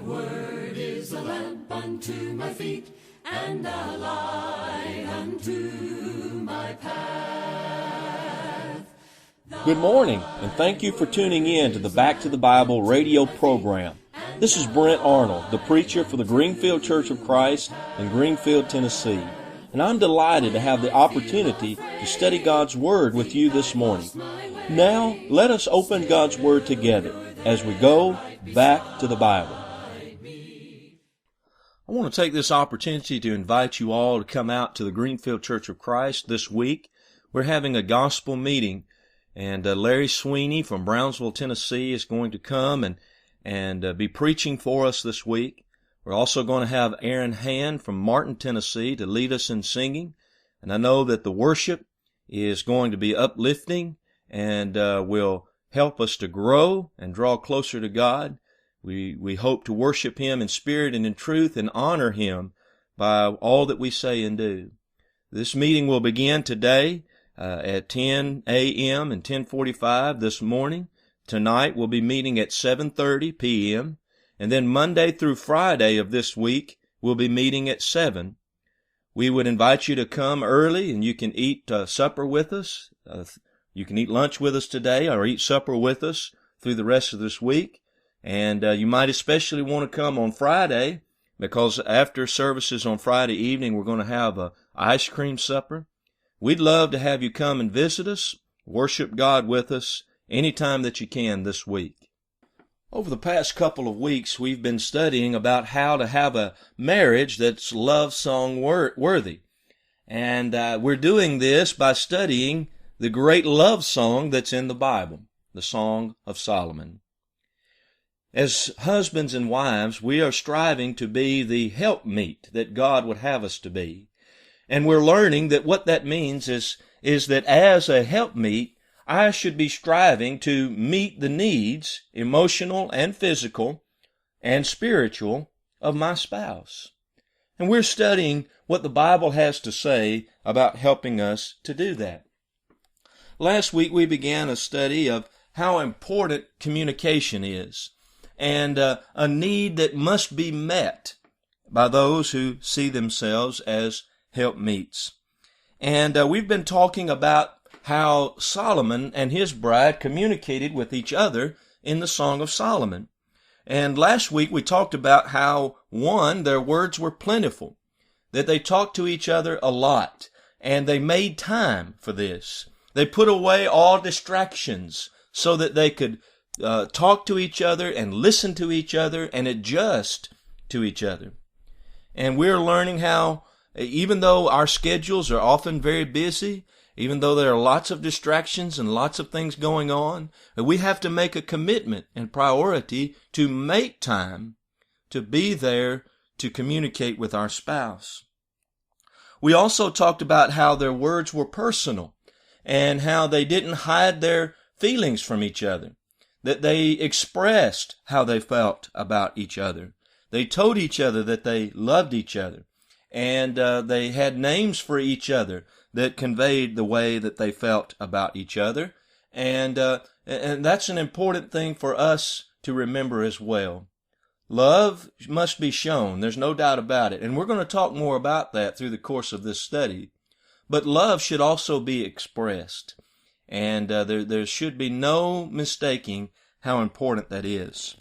word is a lamp unto my feet, and a light unto my path. Good morning, and thank you for tuning in to the Back to the Bible radio program. This is Brent Arnold, the preacher for the Greenfield Church of Christ in Greenfield, Tennessee. And I'm delighted to have the opportunity to study God's Word with you this morning. Now, let us open God's Word together as we go back to the Bible. I want to take this opportunity to invite you all to come out to the Greenfield Church of Christ this week. We're having a gospel meeting, and Larry Sweeney from Brownsville, Tennessee is going to come and be preaching for us this week. We're also going to have Aaron Hand from Martin, Tennessee to lead us in singing. And I know that the worship is going to be uplifting and will help us to grow and draw closer to God. We hope to worship Him in spirit and in truth and honor Him by all that we say and do. This meeting will begin today at 10 a.m. and 10:45 this morning. Tonight we'll be meeting at 7:30 p.m. And then Monday through Friday of this week we'll be meeting at 7. We would invite you to come early, and you can eat supper with us. You can eat lunch with us today or eat supper with us through the rest of this week. And you might especially want to come on Friday, because after services on Friday evening, we're going to have a ice cream supper. We'd love to have you come and visit us, worship God with us anytime that you can this week. Over the past couple of weeks, we've been studying about how to have a marriage that's love song worthy. And we're doing this by studying the great love song that's in the Bible, the Song of Solomon. As husbands and wives, we are striving to be the helpmeet that God would have us to be. And we're learning that what that means is that as a helpmeet, I should be striving to meet the needs, emotional and physical and spiritual, of my spouse. And we're studying what the Bible has to say about helping us to do that. Last week we began a study of how important communication is, and a need that must be met by those who see themselves as helpmeets. And we've been talking about how Solomon and his bride communicated with each other in the Song of Solomon. And last week we talked about how, one, their words were plentiful, that they talked to each other a lot, and they made time for this. They put away all distractions so that they could talk to each other and listen to each other and adjust to each other. And we're learning how, even though our schedules are often very busy, even though there are lots of distractions and lots of things going on, we have to make a commitment and priority to make time to be there to communicate with our spouse. We also talked about how their words were personal and how they didn't hide their feelings from each other, that they expressed how they felt about each other. They told each other that they loved each other, and they had names for each other that conveyed the way that they felt about each other. And that's an important thing for us to remember as well. Love must be shown. There's no doubt about it. And we're going to talk more about that through the course of this study. But love should also be expressed. And there should be no mistaking how important that is.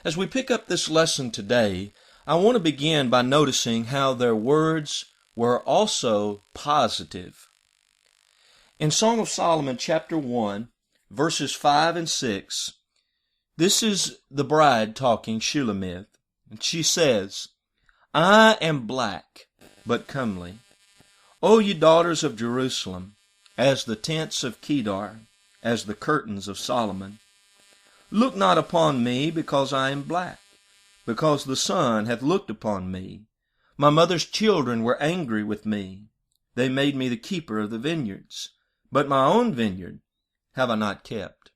As we pick up this lesson today, I want to begin by noticing how their words were also positive. In Song of Solomon, chapter 1, verses 5 and 6, this is the bride talking, Shulamith, and she says, I am black, but comely. O ye daughters of Jerusalem, as the tents of Kedar, as the curtains of Solomon. Look not upon me, because I am black, because the sun hath looked upon me. My mother's children were angry with me. They made me the keeper of the vineyards, but my own vineyard have I not kept.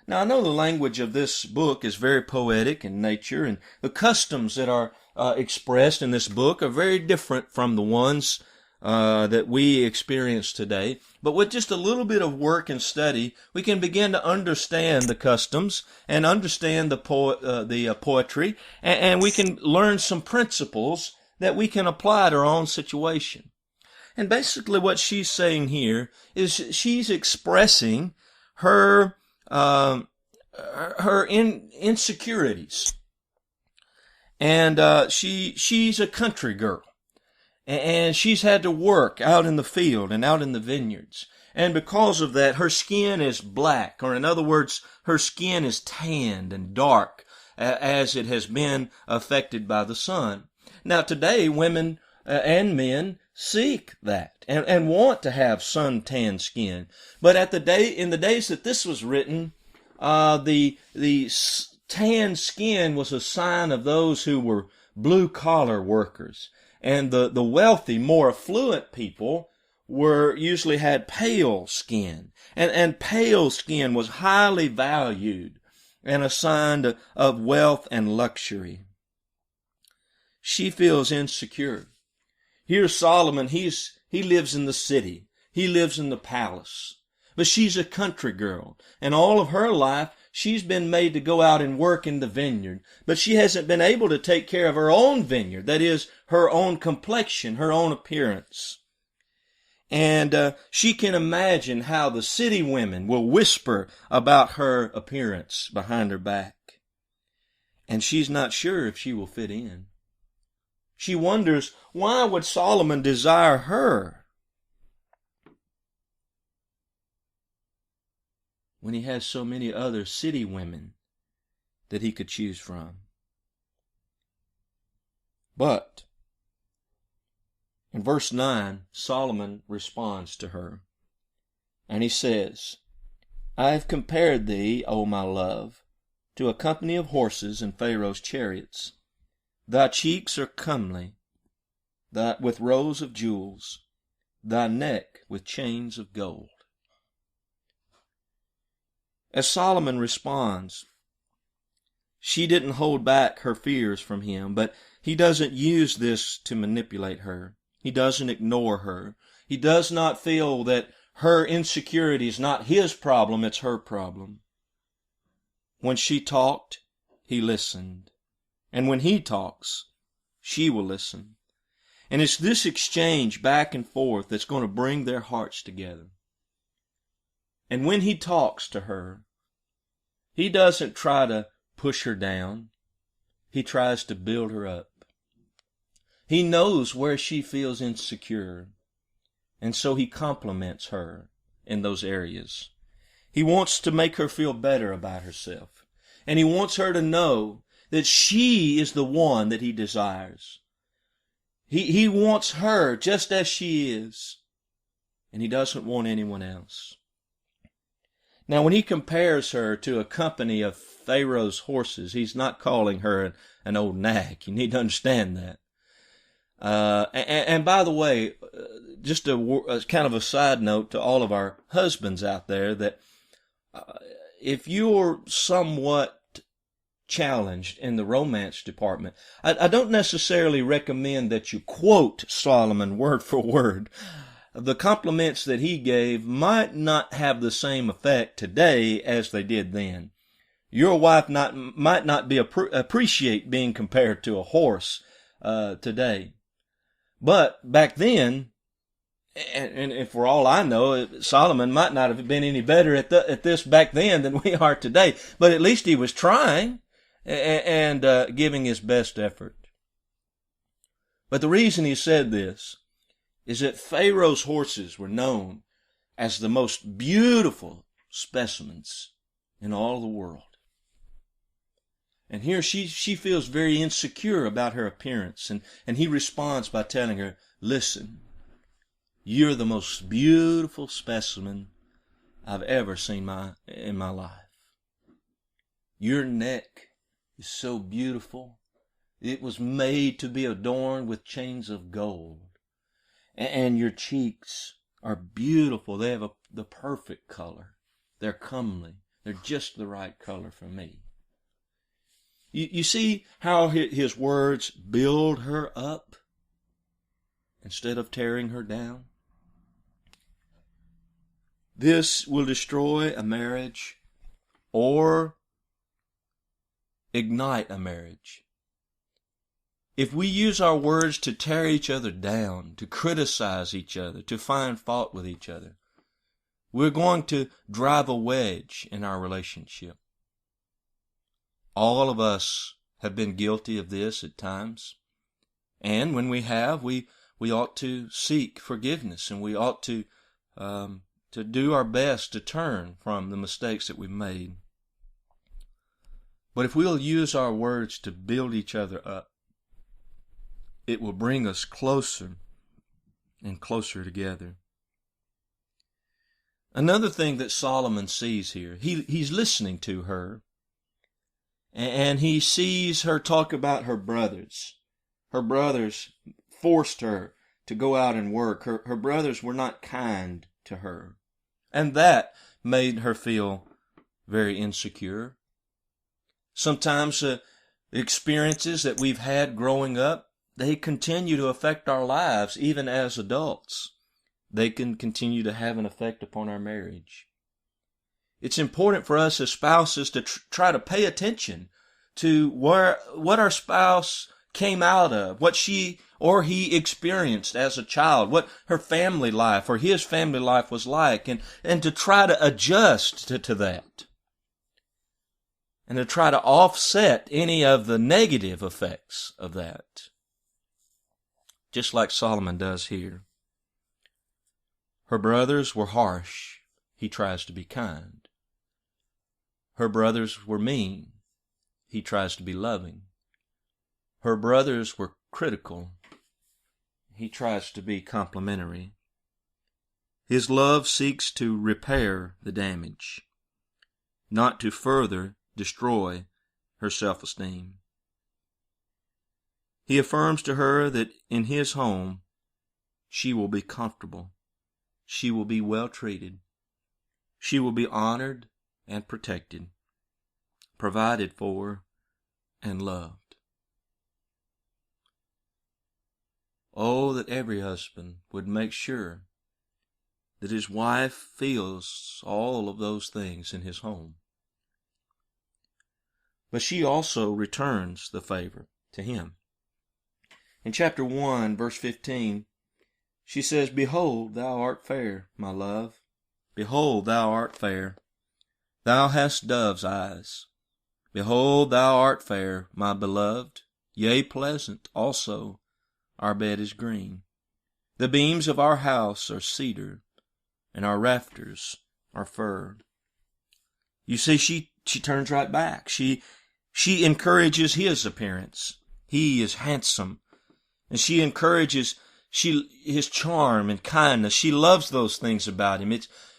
Now, I know the language of this book is very poetic in nature, and the customs that are expressed in this book are very different from the ones that we experience today. But with just a little bit of work and study, we can begin to understand the customs and understand the poetry, and we can learn some principles that we can apply to our own situation. And basically what she's saying here is she's expressing her insecurities. And she's a country girl. And she's had to work out in the field and out in the vineyards. And because of that, her skin is black, or in other words, her skin is tanned and dark as it has been affected by the sun. Now today, women and men seek that and want to have sun-tanned skin. But in the days that this was written, the tanned skin was a sign of those who were blue-collar workers. And the wealthy, more affluent people usually had pale skin. And pale skin was highly valued and a sign of wealth and luxury. She feels insecure. Here's Solomon, he lives in the city. He lives in the palace. But she's a country girl. And all of her life, she's been made to go out and work in the vineyard. But she hasn't been able to take care of her own vineyard. That is, her own complexion, her own appearance. And she can imagine how the city women will whisper about her appearance behind her back. And she's not sure if she will fit in. She wonders, why would Solomon desire her when he has so many other city women that he could choose from? But in verse 9, Solomon responds to her, and he says, I have compared thee, O my love, to a company of horses in Pharaoh's chariots. Thy cheeks are comely, with rows of jewels, thy neck with chains of gold. As Solomon responds, she didn't hold back her fears from him, but he doesn't use this to manipulate her. He doesn't ignore her. He does not feel that her insecurity is not his problem, it's her problem. When she talked, he listened. And when he talks, she will listen. And it's this exchange back and forth that's going to bring their hearts together. And when he talks to her, he doesn't try to push her down. He tries to build her up. He knows where she feels insecure, and so he compliments her in those areas. He wants to make her feel better about herself. And he wants her to know that she is the one that he desires. He wants her just as she is, and he doesn't want anyone else. Now, when he compares her to a company of Pharaoh's horses, he's not calling her an old nag. You need to understand that. And by the way, just a kind of a side note to all of our husbands out there, that if you're somewhat challenged in the romance department, I don't necessarily recommend that you quote Solomon word for word. The compliments that he gave might not have the same effect today as they did then. Your wife might not appreciate being compared to a horse today. But back then, and for all I know, Solomon might not have been any better at this back then than we are today. But at least he was trying and giving his best effort. But the reason he said this is that Pharaoh's horses were known as the most beautiful specimens in all the world. And here she feels very insecure about her appearance, and he responds by telling her, listen, you're the most beautiful specimen I've ever seen in my life. Your neck is so beautiful. It was made to be adorned with chains of gold. And your cheeks are beautiful. They have the perfect color. They're comely. They're just the right color for me. You see how his words build her up? instead of tearing her down? This will destroy a marriage or ignite a marriage. If we use our words to tear each other down, to criticize each other, to find fault with each other, we're going to drive a wedge in our relationship. All of us have been guilty of this at times. And when we have, we ought to seek forgiveness, and we ought to do our best to turn from the mistakes that we've made. But if we'll use our words to build each other up, it will bring us closer and closer together. Another thing that Solomon sees here, he's listening to her, and he sees her talk about her brothers. Her brothers forced her to go out and work. Her brothers were not kind to her. And that made her feel very insecure. Sometimes the experiences that we've had growing up, they continue to affect our lives even as adults. They can continue to have an effect upon our marriage. It's important for us as spouses to try to pay attention to what our spouse came out of, what she or he experienced as a child, what her family life or his family life was like, and to try to adjust to that. And to try to offset any of the negative effects of that. Just like Solomon does here. Her brothers were harsh. He tries to be kind. Her brothers were mean. He tries to be loving. Her brothers were critical. He tries to be complimentary. His love seeks to repair the damage, not to further destroy her self-esteem. He affirms to her that in his home she will be comfortable. She will be well treated. She will be honored and protected, provided for and loved. Oh, that every husband would make sure that his wife feels all of those things in his home. But she also returns the favor to him. In chapter 1, verse 15, she says, "Behold, thou art fair, my love. Behold, thou art fair. Thou hast dove's eyes. Behold, thou art fair, my beloved. Yea, pleasant also. Our bed is green. The beams of our house are cedar, and our rafters are fir." You see, she turns right back. She encourages his appearance. He is handsome. And she encourages his charm and kindness. She loves those things about him.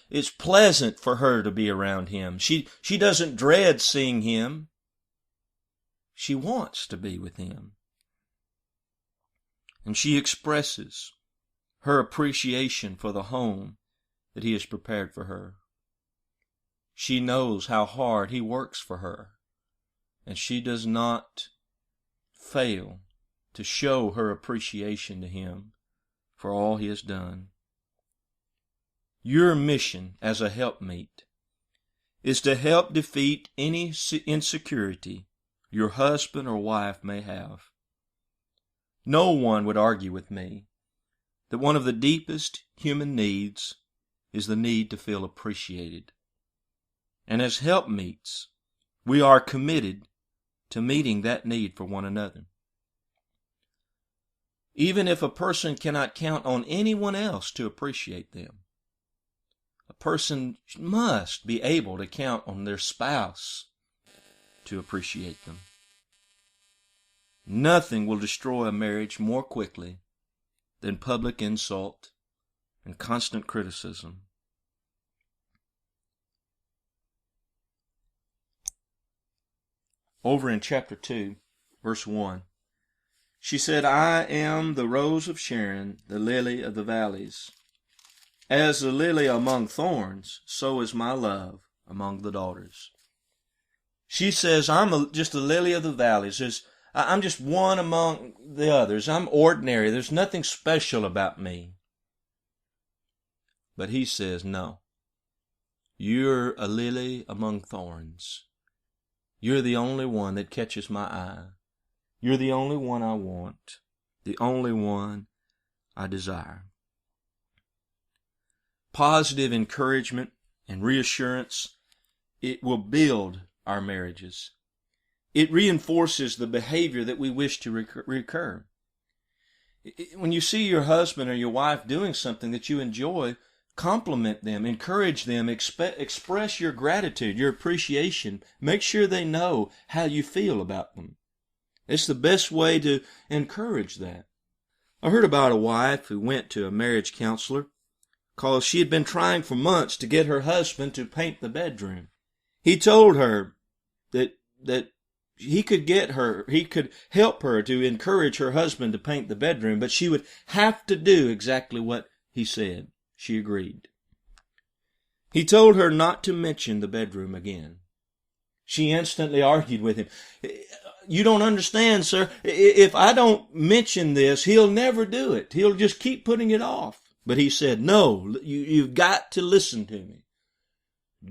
It's pleasant for her to be around him. She doesn't dread seeing him. She wants to be with him. And she expresses her appreciation for the home that he has prepared for her. She knows how hard he works for her, and she does not fail to show her appreciation to him for all he has done. Your mission as a helpmeet is to help defeat any insecurity your husband or wife may have. No one would argue with me that one of the deepest human needs is the need to feel appreciated. And as helpmeets, we are committed to meeting that need for one another. Even if a person cannot count on anyone else to appreciate them, a person must be able to count on their spouse to appreciate them. Nothing will destroy a marriage more quickly than public insult and constant criticism. Over in chapter 2, verse 1, she said, "I am the rose of Sharon, the lily of the valleys. As the lily among thorns, so is my love among the daughters." She says, I'm just a lily of the valleys. I'm just one among the others. I'm ordinary. There's nothing special about me. But he says, no. You're a lily among thorns. You're the only one that catches my eye. You're the only one I want. The only one I desire. Positive encouragement and reassurance, it will build our marriages. It reinforces the behavior that we wish to recur. When you see your husband or your wife doing something that you enjoy, compliment them, encourage them, express your gratitude, your appreciation. Make sure they know how you feel about them. It's the best way to encourage that. I heard about a wife who went to a marriage counselor because she had been trying for months to get her husband to paint the bedroom. He told her that he could help her to encourage her husband to paint the bedroom, but she would have to do exactly what he said. She agreed. He told her not to mention the bedroom again. She instantly argued with him. You don't understand, sir. If I don't mention this, he'll never do it. He'll just keep putting it off. But he said, no, you've got to listen to me.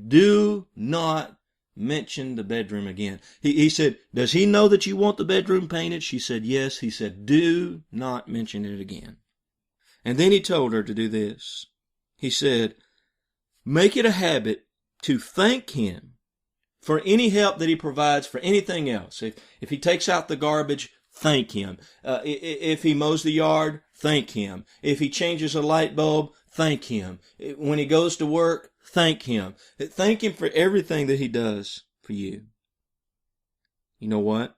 Do not mention the bedroom again. He said, does he know that you want the bedroom painted? She said, yes. He said, do not mention it again. And then he told her to do this. He said, make it a habit to thank him for any help that he provides for anything else. If he takes out the garbage, thank him. If he mows the yard, thank him. If he changes a light bulb, thank him. When he goes to work, thank him. Thank him for everything that he does for you. You know what?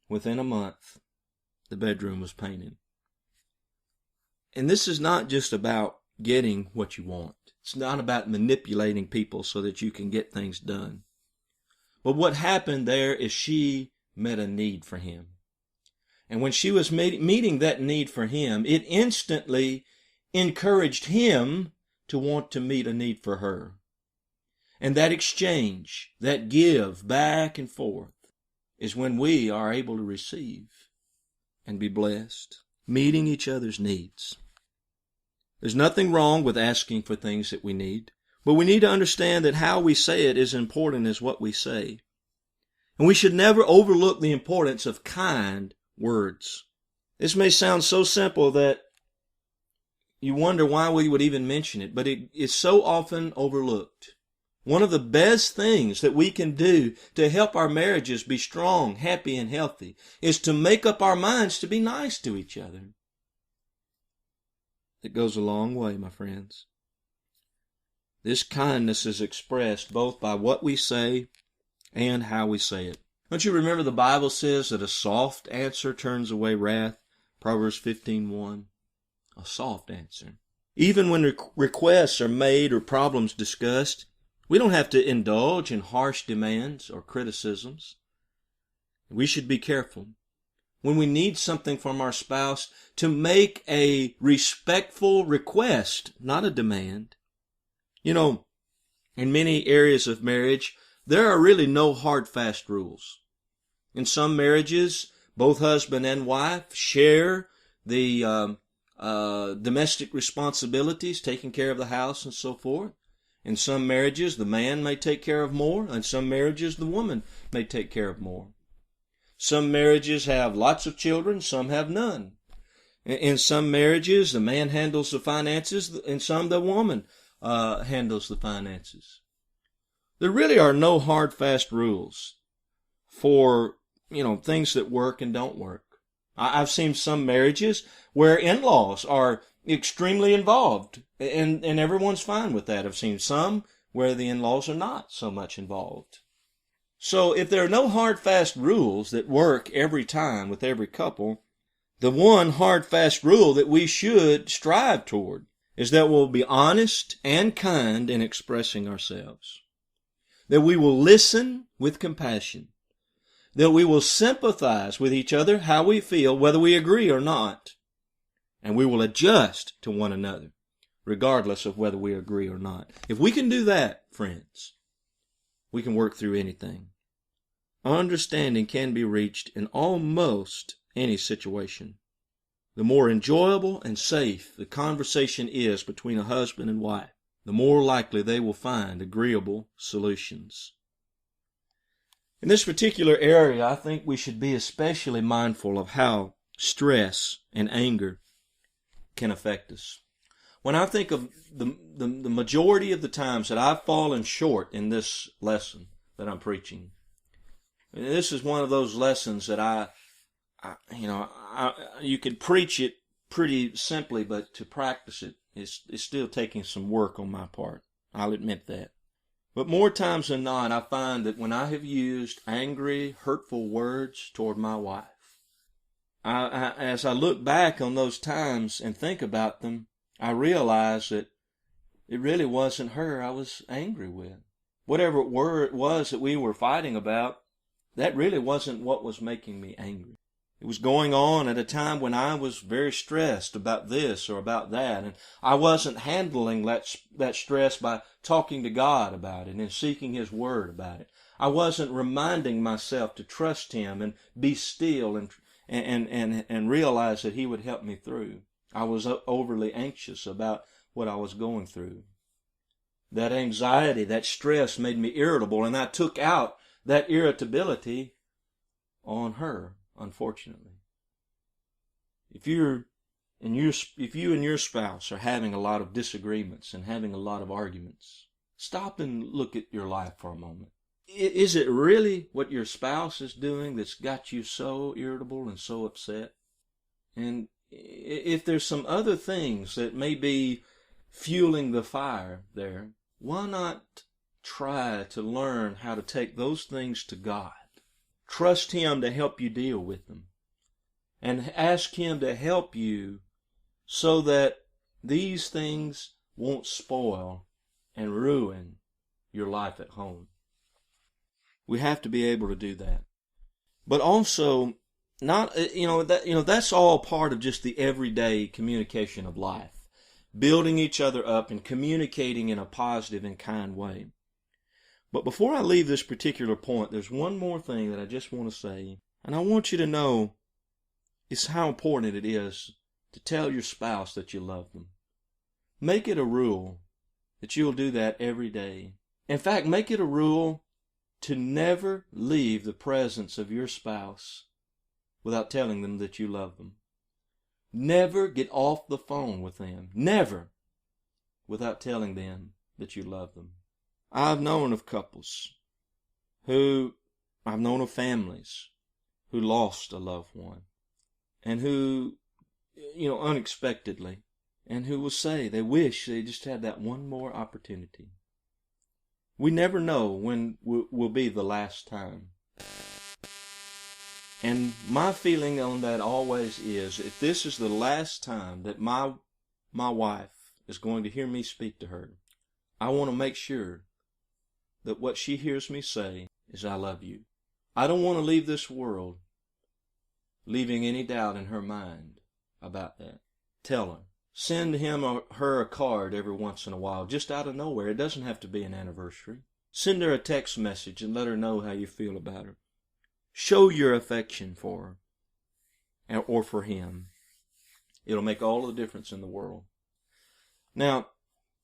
Within a month, the bedroom was painted. And this is not just about getting what you want. It's not about manipulating people so that you can get things done. But what happened there is she met a need for him. And when she was meeting that need for him, it instantly encouraged him to want to meet a need for her. And that exchange, that give back and forth, is when we are able to receive and be blessed, meeting each other's needs. There's nothing wrong with asking for things that we need, but we need to understand that how we say it is important as what we say. And we should never overlook the importance of kind words. This may sound so simple that you wonder why we would even mention it, but it is so often overlooked. One of the best things that we can do to help our marriages be strong, happy, and healthy is to make up our minds to be nice to each other. It goes a long way, my friends. This kindness is expressed both by what we say and how we say it. Don't you remember the Bible says that a soft answer turns away wrath? Proverbs 15:1. A soft answer. Even when requests are made or problems discussed, we don't have to indulge in harsh demands or criticisms. We should be careful when we need something from our spouse to make a respectful request, not a demand. You know, in many areas of marriage, there are really no hard, fast rules. In some marriages, both husband and wife share the domestic responsibilities, taking care of the house and so forth. In some marriages, the man may take care of more. In some marriages, the woman may take care of more. Some marriages have lots of children, some have none. In some marriages, the man handles the finances, and some the woman handles the finances. There really are no hard, fast rules for, things that work and don't work. I've seen some marriages where in-laws are extremely involved, and everyone's fine with that. I've seen some where the in-laws are not so much involved. So if there are no hard, fast rules that work every time with every couple, the one hard, fast rule that we should strive toward is that we'll be honest and kind in expressing ourselves. That we will listen with compassion. That we will sympathize with each other how we feel, whether we agree or not. And we will adjust to one another, regardless of whether we agree or not. If we can do that, friends, we can work through anything. understanding can be reached in almost any situation. The more enjoyable and safe the conversation is between a husband and wife, the more likely they will find agreeable solutions. In this particular area, I think we should be especially mindful of how stress and anger can affect us. When I think of the majority of the times that I've fallen short in this lesson that I'm preaching, this is one of those lessons that you could preach it pretty simply, but to practice it is still taking some work on my part. I'll admit that. But more times than not, I find that when I have used angry, hurtful words toward my wife, as I look back on those times and think about them, I realize that it really wasn't her I was angry with. Whatever it was that we were fighting about, that really wasn't what was making me angry. It was going on at a time when I was very stressed about this or about that, and I wasn't handling that stress by talking to God about it and seeking His Word about it. I wasn't reminding myself to trust Him and be still and realize that He would help me through. I was overly anxious about what I was going through. That anxiety, that stress made me irritable, and I took out that irritability on her. Unfortunately, if you and your spouse are having a lot of disagreements and having a lot of arguments, stop and look at your life for a moment. Is it really what your spouse is doing that's got you so irritable and so upset? And if there's some other things that may be fueling the fire there, why not try to learn how to take those things to God? Trust Him to help you deal with them. And ask Him to help you so that these things won't spoil and ruin your life at home. We have to be able to do that. But also, that's all part of just the everyday communication of life. Building each other up and communicating in a positive and kind way. But before I leave this particular point, there's one more thing that I just want to say, and I want you to know is how important it is to tell your spouse that you love them. Make it a rule that you'll do that every day. In fact, make it a rule to never leave the presence of your spouse without telling them that you love them. Never get off the phone with them. Never without telling them that you love them. I've known of couples I've known of families who lost a loved one and who, unexpectedly, and who will say they wish they just had that one more opportunity. We never know when will be the last time. And my feeling on that always is, if this is the last time that my wife is going to hear me speak to her, I want to make sure that what she hears me say is, I love you. I don't want to leave this world leaving any doubt in her mind about that. Tell her. Send him or her a card every once in a while, just out of nowhere. It doesn't have to be an anniversary. Send her a text message and let her know how you feel about her. Show your affection for her or for him. It'll make all the difference in the world. Now,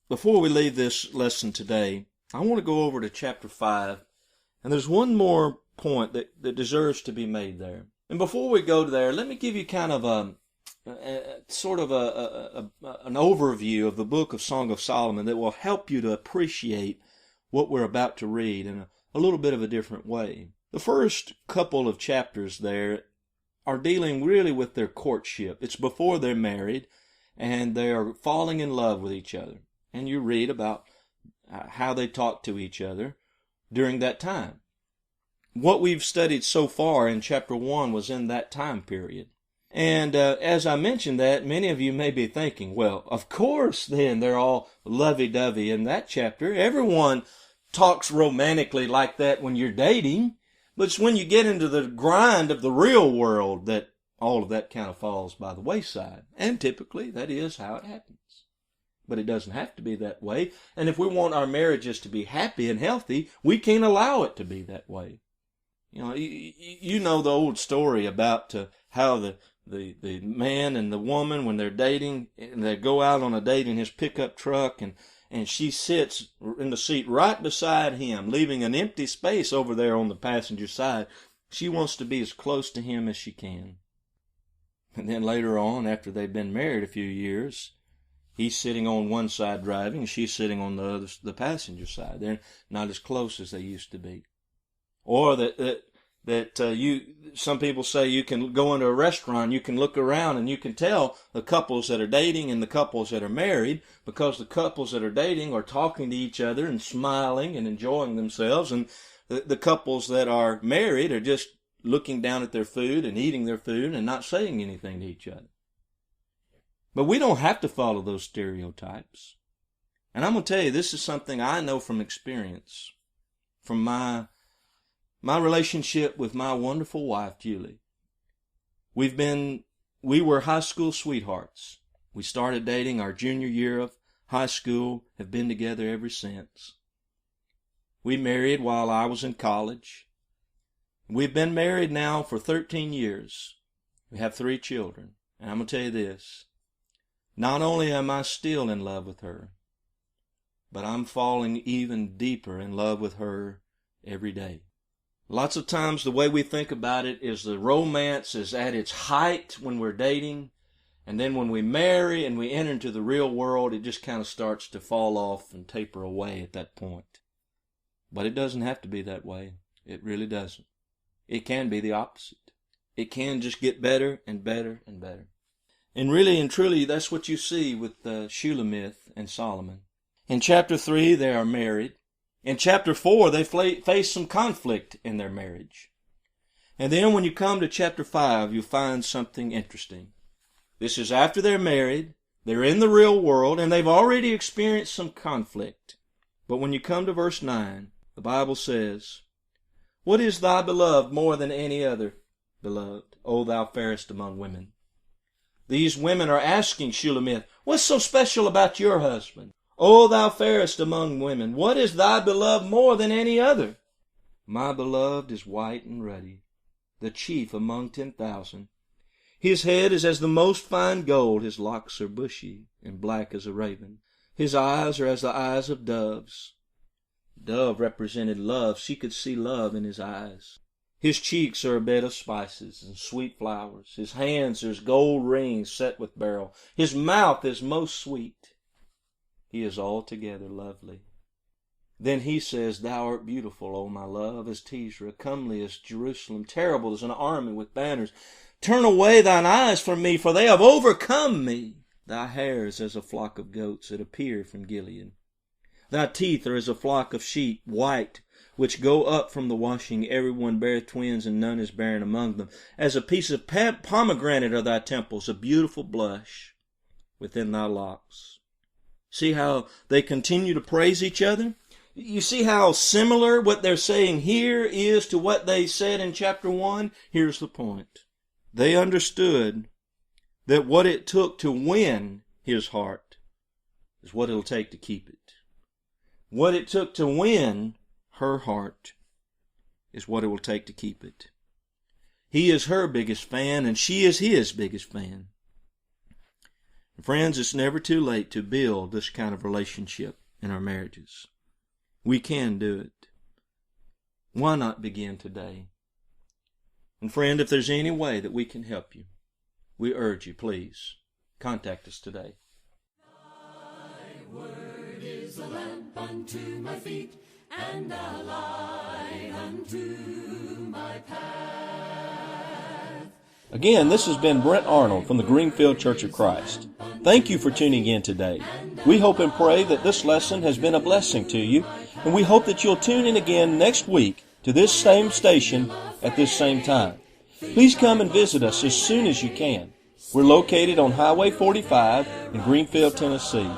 before we leave this lesson today, I want to go over to chapter 5, and there's one more point that deserves to be made there. And before we go there, let me give you kind of an overview of the book of Song of Solomon that will help you to appreciate what we're about to read in a little bit of a different way. The first couple of chapters there are dealing really with their courtship. It's before they're married, and they are falling in love with each other. And you read about how they talk to each other during that time. What we've studied so far in chapter 1 was in that time period. And as I mentioned that, many of you may be thinking, well, of course then they're all lovey-dovey in that chapter. Everyone talks romantically like that when you're dating, but it's when you get into the grind of the real world that all of that kind of falls by the wayside. And typically that is how it happens. But it doesn't have to be that way. And if we want our marriages to be happy and healthy, we can't allow it to be that way. You know, you know the old story about how the man and the woman, when they're dating, and they go out on a date in his pickup truck, and she sits in the seat right beside him, leaving an empty space over there on the passenger side. She wants to be as close to him as she can. And then later on, after they've been married a few years, he's sitting on one side driving, and she's sitting on the passenger side. They're not as close as they used to be. Or some people say you can go into a restaurant, you can look around and you can tell the couples that are dating and the couples that are married, because the couples that are dating are talking to each other and smiling and enjoying themselves, and the couples that are married are just looking down at their food and eating their food and not saying anything to each other. But we don't have to follow those stereotypes. And I'm going to tell you, this is something I know from experience, from my relationship with my wonderful wife, Julie. We were high school sweethearts. We started dating our junior year of high school, have been together ever since. We married while I was in college. We've been married now for 13 years. We have 3 children. And I'm going to tell you this. Not only am I still in love with her, but I'm falling even deeper in love with her every day. Lots of times the way we think about it is the romance is at its height when we're dating, and then when we marry and we enter into the real world, it just kind of starts to fall off and taper away at that point. But it doesn't have to be that way. It really doesn't. It can be the opposite. It can just get better and better and better. And really and truly, that's what you see with Shulamith and Solomon. In chapter 3, they are married. In chapter 4, they face some conflict in their marriage. And then when you come to chapter 5, you'll find something interesting. This is after they're married, they're in the real world, and they've already experienced some conflict. But when you come to verse 9, the Bible says, "What is thy beloved more than any other beloved, O thou fairest among women?" These women are asking Shulamith, "What's so special about your husband? O thou fairest among women, what is thy beloved more than any other?" "My beloved is white and ruddy, the chief among 10,000. His head is as the most fine gold, his locks are bushy and black as a raven. His eyes are as the eyes of doves." Dove represented love. She could see love in his eyes. "His cheeks are a bed of spices and sweet flowers. His hands are as gold rings set with beryl. His mouth is most sweet. He is altogether lovely." Then he says, "Thou art beautiful, O my love, as Tisra, comely as Jerusalem, terrible as an army with banners. Turn away thine eyes from me, for they have overcome me. Thy hair is as a flock of goats that appear from Gilead. Thy teeth are as a flock of sheep, white, which go up from the washing. Every one beareth twins, and none is barren among them. As a piece of pomegranate are thy temples, a beautiful blush within thy locks." See how they continue to praise each other? You see how similar what they're saying here is to what they said in chapter 1? Here's the point. They understood that what it took to win his heart is what it'll take to keep it. What it took to win her heart is what it will take to keep it. He is her biggest fan, and she is his biggest fan. Friends, it's never too late to build this kind of relationship in our marriages. We can do it. Why not begin today? And friend, if there's any way that we can help you, we urge you, please, contact us today. Thy word is a lamp unto my feet, and a light unto my path. Again, this has been Brent Arnold from the Greenfield Church of Christ. Thank you for tuning in today. We hope and pray that this lesson has been a blessing to you, and we hope that you'll tune in again next week to this same station at this same time. Please come and visit us as soon as you can. We're located on Highway 45 in Greenfield, Tennessee.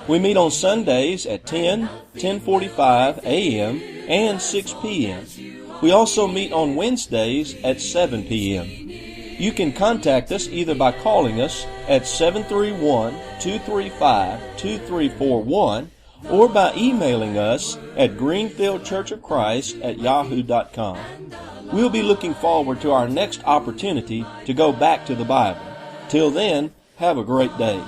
We meet on Sundays at 10:45 a.m. and 6 p.m. We also meet on Wednesdays at 7 p.m. You can contact us either by calling us at 731-235-2341 or by emailing us at greenfieldchurchofchrist@yahoo.com. We'll be looking forward to our next opportunity to go back to the Bible. Till then, have a great day.